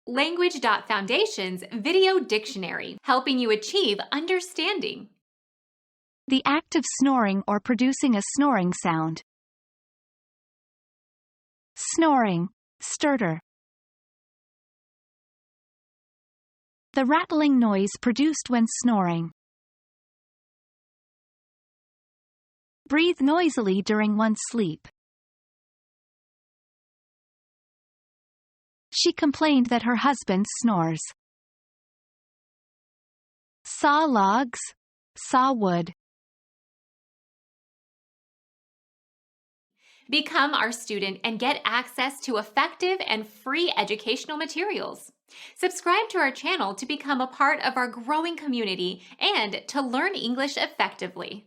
Language.Foundation's Video Dictionary, helping you achieve understanding. The act of snoring or producing a snoring sound. Snoring, stutter. The rattling noise produced when snoring. Breathe noisily during one's sleep. She complained that her husband snores. Saw logs, saw wood. Become our student and get access to effective and free educational materials. Subscribe to our channel to become a part of our growing community and to learn English effectively.